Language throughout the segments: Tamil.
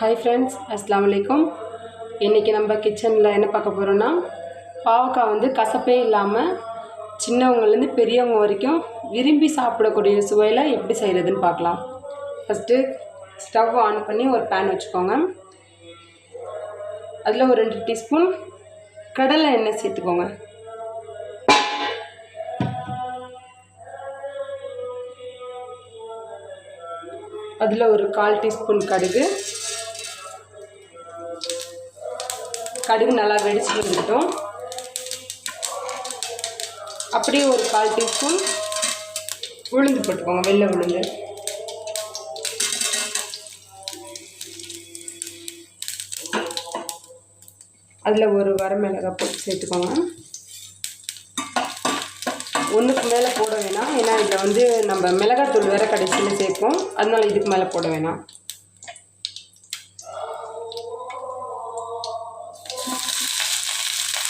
हाय फ्रेंड्स अस्सलाम वालेकुम। इनकी நம்ம கிச்சனில் என்ன பார்க்க போகிறோன்னா பாவக்காய் வந்து கசப்பே இல்லாமல் சின்னவங்கலேருந்து பெரியவங்க வரைக்கும் விரும்பி சாப்பிடக்கூடிய சுவையில் எப்படி செய்கிறதுன்னு பார்க்கலாம். ஃபஸ்ட்டு ஸ்டவ் ஆன் பண்ணி ஒரு பேன் வச்சுக்கோங்க. அதில் ஒரு 2 டீஸ்பூன் கடலை எண்ணெய் சேர்த்துக்கோங்க. அதில் ஒரு 1/4 டீஸ்பூன் கடுகு நல்லா வெடிச்சுட்டு இருக்கட்டும். அப்படியே ஒரு 1/4 டீஸ்பூன் உளுந்து போட்டுக்கோங்க, வெள்ளை உளுந்து. அதில் ஒரு வரமிளகாய் போட்டு சேர்த்துக்கோங்க. ஒன்றுக்கு மேலே போட வேணாம், ஏன்னா இதில் வந்து நம்ம மிளகாத்தூள் வேறு கடைசியில் சேர்ப்போம், அதனால இதுக்கு மேலே போட வேணாம்.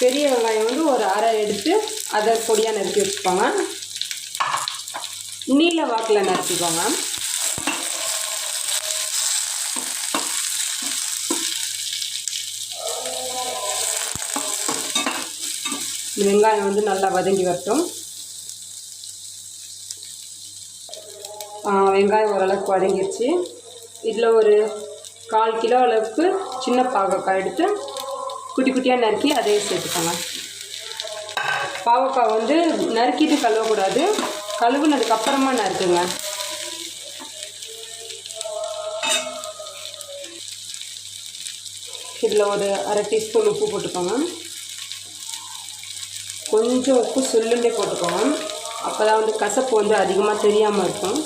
பெரிய வெங்காயம் வந்து ஒரு அரை எடுத்து அதை பொடியாக நறுக்கி வச்சுக்கோங்க. நீல வாக்கில் நறுக்கிக்கோங்க. வெங்காயம் வந்து நல்லா வதங்கி வரட்டும். வெங்காயம் ஓரளவுக்கு வதங்கிடுச்சு. இதில் ஒரு 1/4 கிலோ அளவுக்கு சின்ன பாவக்காய் எடுத்து குட்டி குட்டியாக நறுக்கி அதையே சேர்த்துக்கோங்க. பாவக்காய் வந்து நறுக்கிட்டு கழுவக்கூடாது, கழுவுனதுக்கப்புறமா நறுக்குங்க. இதில் ஒரு அரை டீஸ்பூன் உப்பு போட்டுக்கோங்க. கொஞ்சம் உப்பு சொல்லுண்டே போட்டுக்கோங்க, அப்போ தான் வந்து கசப்பு வந்து அதிகமாக தெரியாமல் இருக்கும்.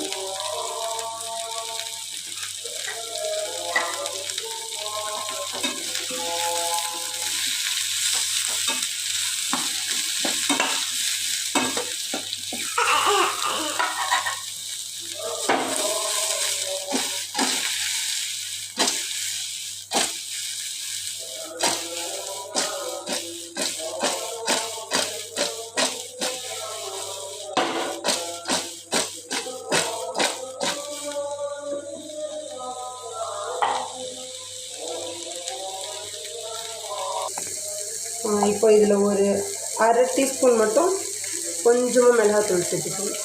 இப்போ இதில் ஒரு அரை டீஸ்பூன் மட்டும் கொஞ்சமாக மிளகாத்தூள் சேர்த்துக்கணும்.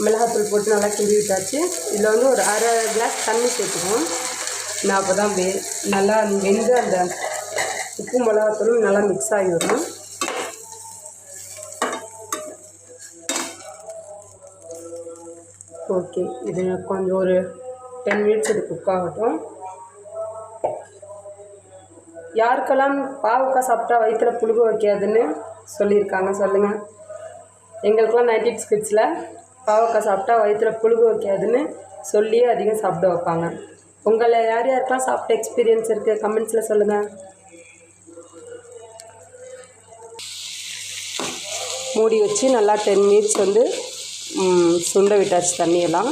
மிளகாத்தூள் போட்டு நல்லா கிண்டி விட்டாச்சு. இதில் வந்து ஒரு அரை கிளாஸ் தண்ணி சேர்த்துக்கணும். நான் அப்போ தான் நல்லா வெந்து அந்த உப்பு மிளகாத்தூளும் நல்லா மிக்ஸ் ஆகி வரும். ஓகே, இது கொஞ்சம் ஒரு 10 மினிட்ஸ் இது குக் ஆகட்டும். யாருக்கெல்லாம் பாவக்காய் சாப்பிட்டா வயிற்றில் புழுகு வைக்காதுன்னு சொல்லியிருக்காங்க சொல்லுங்கள். எங்களுக்கெல்லாம் 90s கிட்ஸில் பாவக்காய் சாப்பிட்டா வயிற்றில் புழுகு வைக்காதுன்னு சொல்லி அதிகம் சாப்பிட வைப்பாங்க. உங்களை யார் யாருக்கெல்லாம் சாப்பிட்ட எக்ஸ்பீரியன்ஸ் இருக்குது கமெண்ட்ஸில் சொல்லுங்கள். மூடி வச்சு நல்லா 10 மினிட்ஸ் வந்து சுண்ட விட்டாச்சு தண்ணியெல்லாம்.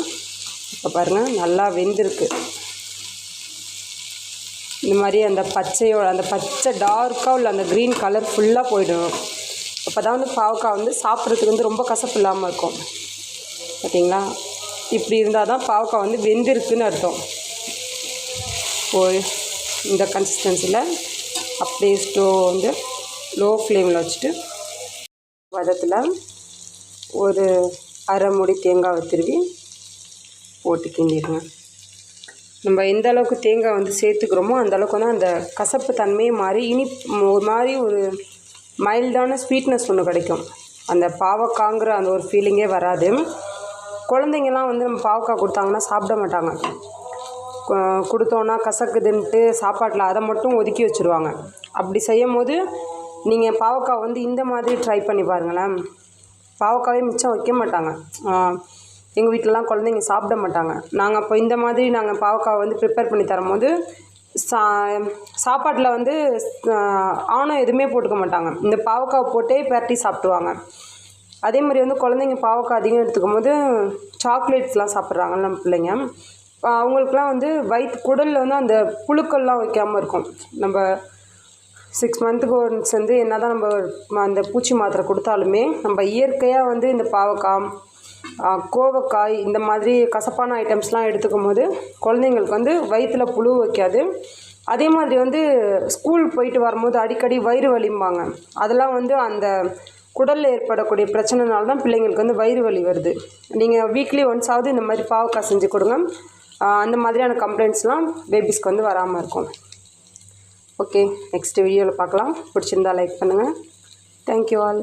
இப்போ பாருங்கள் நல்லா வெந்திருக்கு. இந்த மாதிரி அந்த பச்சை டார்க்காக உள்ள அந்த க்ரீன் கலர் ஃபுல்லாக போயிடணும். அப்போ தான் வந்து பாவக்காய் வந்து சாப்பிட்றதுக்கு வந்து ரொம்ப கசப்பு இல்லாமல் இருக்கும். பார்த்தீங்களா, இப்படி இருந்தால் தான் பாவக்காய் வந்து வெந்திருக்குன்னு அர்த்தம். இந்த கன்சிஸ்டன்சியில் அப்படியே ஸ்டோவ் வந்து லோ ஃப்ளேமில் வச்சுட்டு வதத்தில் ஒரு அரை மூடி தேங்காவை திருவி போட்டு கிண்டிடுங்க. நம்ம எந்த அளவுக்கு தேங்காய் வந்து சேர்த்துக்கிறோமோ அந்தளவுக்கு வந்து அந்த கசப்பு தன்மையை மாறி ஒரு மாதிரி ஒரு மைல்டான ஸ்வீட்னஸ் ஒன்று கிடைக்கும். அந்த பாவக்காங்கிற அந்த ஒரு ஃபீலிங்கே வராது. குழந்தைங்கள்லாம் வந்து நம்ம பாவக்காய் கொடுத்தாங்கன்னா சாப்பிட மாட்டாங்க. கொடுத்தோன்னா கசக்குதுன்ட்டு சாப்பாட்டில் அதை மட்டும் ஒதுக்கி வச்சுருவாங்க. அப்படி செய்யும் போது நீங்கள் பாவக்காய் வந்து இந்த மாதிரி ட்ரை பண்ணி பாருங்களேன். பாவக்காயே மிச்சம் வைக்க மாட்டாங்க. எங்கள் வீட்டிலலாம் குழந்தைங்க சாப்பிட மாட்டாங்க. நாங்கள் அப்போ இந்த மாதிரி நாங்கள் பாவக்காய் வந்து ப்ரிப்பேர் பண்ணி தரும்போது சாப்பாட்டில் வந்து ஆணம் எதுவுமே போட்டுக்க மாட்டாங்க. இந்த பாவக்காய் போட்டே பெரட்டி சாப்பிடுவாங்க. அதே மாதிரி வந்து குழந்தைங்க பாவக்காய் அதிகம் எடுத்துக்கும் போது சாக்லேட்ஸ்லாம் சாப்பிட்றாங்க நம்ம பிள்ளைங்க. அவங்களுக்குலாம் வந்து குடலில் வந்து அந்த புழுக்கள்லாம் வைக்காமல் இருக்கும். நம்ம 6 மந்த்துக்கு ஒன்ஸ் வந்து என்ன தான் நம்ம அந்த பூச்சி மாத்திரை கொடுத்தாலுமே நம்ம இயற்கையாக வந்து இந்த பாவக்காய், கோவக்காய் இந்த மாதிரி கசப்பான ஐட்டம்ஸ்லாம் எடுத்துக்கும் போது குழந்தைங்களுக்கு வந்து வயிற்றில் புழு வைக்காது. அதே மாதிரி வந்து ஸ்கூல் போயிட்டு வரும்போது அடிக்கடி வயிறு வலிம்பாங்க. அதெல்லாம் வந்து அந்த குடலில் ஏற்படக்கூடிய பிரச்சனைனால தான் பிள்ளைங்களுக்கு வந்து வயிறு வலி வருது. நீங்கள் வீக்லி ஒன்ஸாவது இந்த மாதிரி பாவக்காய் செஞ்சு கொடுங்க. அந்த மாதிரியான கம்ப்ளைண்ட்ஸ்லாம் பேபிஸ்க்கு வந்து வராமல் இருக்கும். ஓகே, நெக்ஸ்ட் வீடியோவில் பார்க்கலாம். பிடிச்சிருந்தா லைக் பண்ணுங்கள். Thank you all.